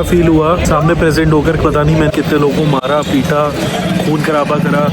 Feel हुआ सामने present होकर। पता नहीं मैं कितने लोगों को मारा पीटा, खून खराबा करा,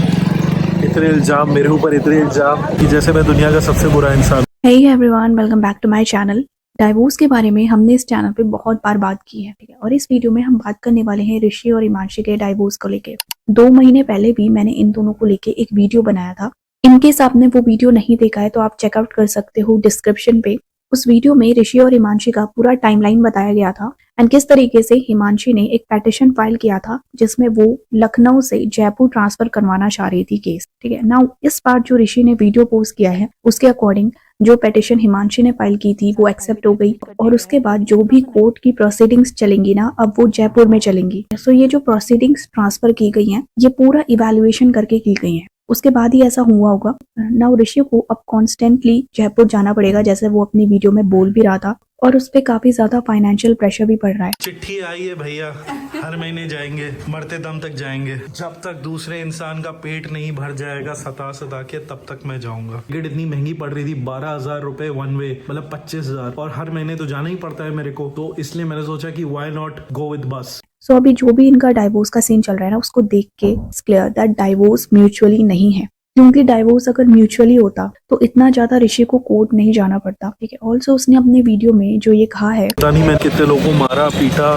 इतने इल्जाम मेरे ऊपर, इतने इल्जाम कि जैसे मैं दुनिया का सबसे बुरा इंसान। Hey everyone, welcome back to my channel। Divorce के बारे में हमने इस चैनल पे बहुत बार बात की है, ठीक है। और इस वीडियो में हम बात करने वाले हैं ऋषि और हिमांशी के डाइवोर्स को लेके। 2 महीने पहले भी मैंने इन दोनों को लेके एक वीडियो बनाया था। इनकेस आपने वो वीडियो नहीं देखा है तो आप चेकआउट कर सकते हो डिस्क्रिप्शन पे। उस वीडियो में ऋषि और हिमांशी का पूरा टाइमलाइन बताया गया था एंड किस तरीके से हिमांशी ने एक पेटिशन फाइल किया था जिसमें वो लखनऊ से जयपुर ट्रांसफर करवाना चाह रही थी केस, ठीक है। नाउ इस बार जो ऋषि ने वीडियो पोस्ट किया है उसके अकॉर्डिंग जो पेटिशन हिमांशी ने फाइल की थी वो एक्सेप्ट हो गई और उसके बाद जो भी कोर्ट की प्रोसीडिंग्स चलेंगी ना, अब वो जयपुर में चलेंगी। सो ये जो प्रोसीडिंग्स ट्रांसफर की गई हैं ये पूरा इवैल्यूएशन करके की गई हैं, उसके बाद ही ऐसा हुआ होगा। नाउ ऋषि को अब कॉन्स्टेंटली जयपुर जाना पड़ेगा, जैसे वो अपनी वीडियो में बोल भी रहा था, और उस पर काफी ज्यादा फाइनेंशियल प्रेशर भी पड़ रहा है। चिट्ठी आई है भैया, हर महीने जाएंगे, मरते दम तक जाएंगे, जब तक दूसरे इंसान का पेट नहीं भर जाएगा सता सता के तब तक मैं जाऊंगा। टिकट इतनी महंगी पड़ रही थी, 12,000 रुपए वन वे, मतलब 25,000, और हर महीने तो जाना ही पड़ता है मेरे को, तो इसलिए मैंने सोचा कि व्हाई नॉट गो विद बस। सो अभी जो भी इनका डाइवोर्स का सीन चल रहा है ना, उसको देख के it's clear that divorce mutually नहीं है, क्योंकि डाइवोर्स अगर म्यूचुअली होता तो इतना ज्यादा ऋषि को कोर्ट नहीं जाना पड़ता, ठीक है। ऑल्सो उसने अपने वीडियो में जो ये कहा है, पता नहीं मैं कितने लोगों को मारा पीटा,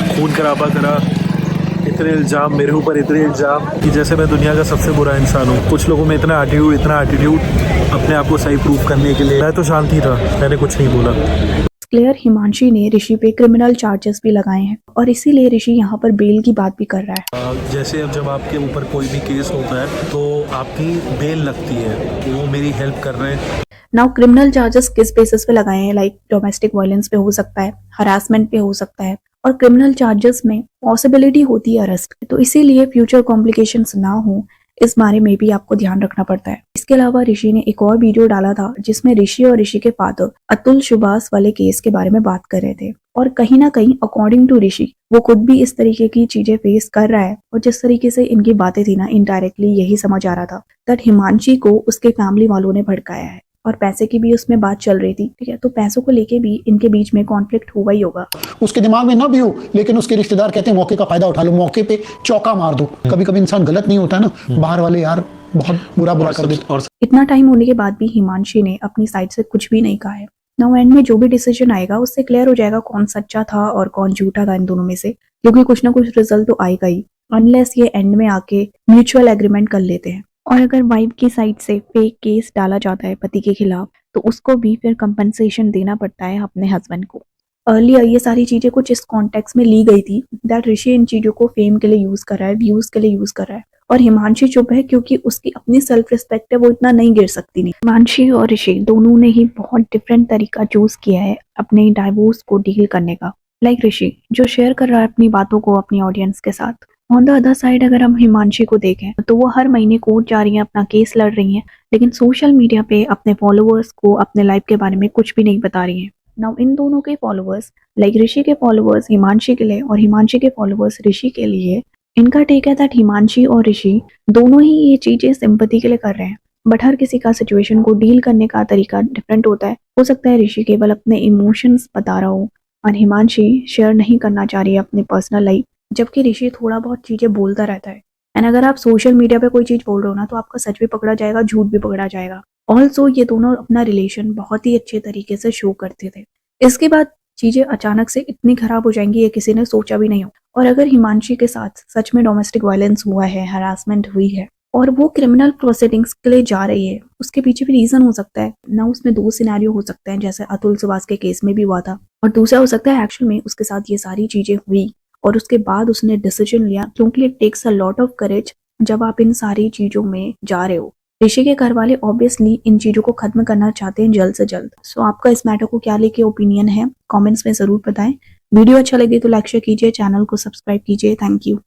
खून खराबा करा, इतने इल्जाम मेरे ऊपर, इतने इल्जाम कि जैसे मैं दुनिया का सबसे बुरा इंसान हूँ। कुछ लोगों में इतना एटीट्यूड अपने आप को सही प्रूव करने के लिए। मैं तो शांति था, मैंने कुछ नहीं बोला। क्लियर हिमांशी ने ऋषि पे क्रिमिनल चार्जेस भी लगाए हैं और इसीलिए ऋषि यहाँ पर बेल की बात भी कर रहा है। जैसे अब जब आपके ऊपर कोई भी केस होता है तो आपकी बेल लगती है, कि वो मेरी हेल्प कर रहे हैं। नाउ क्रिमिनल चार्जेस किस बेसिस पे लगाए हैं, लाइक डोमेस्टिक वायलेंस पे हो सकता है, हरासमेंट पे हो सकता है, और क्रिमिनल चार्जेस में पॉसिबिलिटी होती है अरेस्ट, तो इसीलिए फ्यूचर कॉम्प्लिकेशंस ना हो इस बारे में भी आपको ध्यान रखना पड़ता है। इसके अलावा ऋषि ने एक और वीडियो डाला था जिसमें ऋषि और ऋषि के फादर अतुल सुभाष वाले केस के बारे में बात कर रहे थे, और कहीं ना कहीं अकॉर्डिंग टू ऋषि वो खुद भी इस तरीके की चीजें फेस कर रहा है, और जिस तरीके से इनकी बातें थी ना, इनडायरेक्टली यही समझ आ रहा था दैट हिमांशी को उसके फैमिली वालों ने भड़काया है, और पैसे की भी उसमें बात चल रही थी, ठीक है। तो पैसों को लेके भी इनके बीच में कॉन्फ्लिक्ट हुआ ही होगा। उसके दिमाग में ना भी हो, लेकिन उसके रिश्तेदार कहते हैं मौके का फायदा उठा लो, मौके पे चौका मार दो। कभी कभी इंसान गलत नहीं होता ना, बाहर वाले यार बहुत बुरा कर देते। और इतना टाइम होने के बाद भी हिमांशी ने अपनी साइड से कुछ भी नहीं कहा है। नाउ एंड में जो भी डिसीजन आएगा उससे क्लियर हो जाएगा कौन सच्चा था और कौन झूठा था इन दोनों में से, क्योंकि कुछ ना कुछ रिजल्ट तो आएगा ही, अनलेस ये एंड में आके म्यूचुअल एग्रीमेंट कर लेते हैं। और अगर वाइफ की साइड से फेक केस डाला जाता है पति के खिलाफ तो उसको भी फिर कंपनसेशन देना पड़ता है अपने हस्बैंड को। अर्लियर ये सारी चीजें कुछ इस कॉन्टेक्स्ट में ली गई थी दैट ऋषि इन चीजों को फेम के लिए यूज कर रहा है, व्यूज के लिए यूज कर रहा है, और हिमांशी चुप है क्योंकि उसकी अपनी सेल्फ रिस्पेक्ट है, वो इतना नहीं गिर सकती। नहीं, हिमांशी और ऋषि दोनों ने ही बहुत डिफरेंट तरीका चूज किया है अपने डाइवोर्स को डील करने का। लाइक ऋषि जो शेयर कर रहा है अपनी बातों को अपनी ऑडियंस के साथ। ऑन द अदर साइड अगर हम हिमांशी को देखें तो वो हर महीने कोर्ट जा रही है, अपना केस लड़ रही हैं, लेकिन सोशल मीडिया पे अपने फॉलोअर्स को अपने लाइफ के बारे में कुछ भी नहीं बता रही हैं। नाउ इन दोनों के फॉलोअर्स, लाइक ऋषि के फॉलोअर्स हिमांशी के लिए और हिमांशी के फॉलोअर्स ऋषि के लिए, इनका टेक है दैट हिमांशी और ऋषि दोनों ही ये चीजें सिंपैथी के लिए कर रहे हैं, बट हर किसी का सिचुएशन को डील करने का तरीका डिफरेंट होता है। हो सकता है ऋषि केवल अपने इमोशंस बता रहा हो और हिमांशी शेयर नहीं करना चाह रही है अपनी पर्सनल लाइफ, जबकि ऋषि थोड़ा बहुत चीजें बोलता रहता है। एंड अगर आप सोशल मीडिया पे कोई चीज बोल रहे हो ना तो आपका सच भी पकड़ा जाएगा, झूठ भी पकड़ा जाएगा। ऑल्सो ये दोनों अपना रिलेशन बहुत ही अच्छे तरीके से शो करते थे, इसके बाद चीजें अचानक से इतनी खराब हो जाएंगी ये किसी ने सोचा भी नहीं हो। और अगर हिमांशी के साथ सच में डोमेस्टिक वायलेंस हुआ है, हरासमेंट हुई है और वो क्रिमिनल प्रोसीडिंग्स के लिए जा रही है, उसके पीछे भी रीजन हो सकता है ना। उसमें 2 सिनेरियो हो सकते हैं, जैसे अतुल सुभाष के केस में भी हुआ था, और दूसरा हो सकता है एक्चुअल में उसके साथ ये सारी चीजें हुई और उसके बाद उसने डिसीजन लिया, क्योंकि it takes a lot of courage जब आप इन सारी चीजों में जा रहे हो। ऋषि के घर वाले ऑब्वियसली इन चीजों को खत्म करना चाहते हैं जल्द से जल्द। सो आपका इस मैटर को क्या लेके ओपिनियन है कमेंट्स में जरूर बताएं। वीडियो अच्छा लगे तो लाइक शेयर कीजिए, चैनल को सब्सक्राइब कीजिए। Thank you.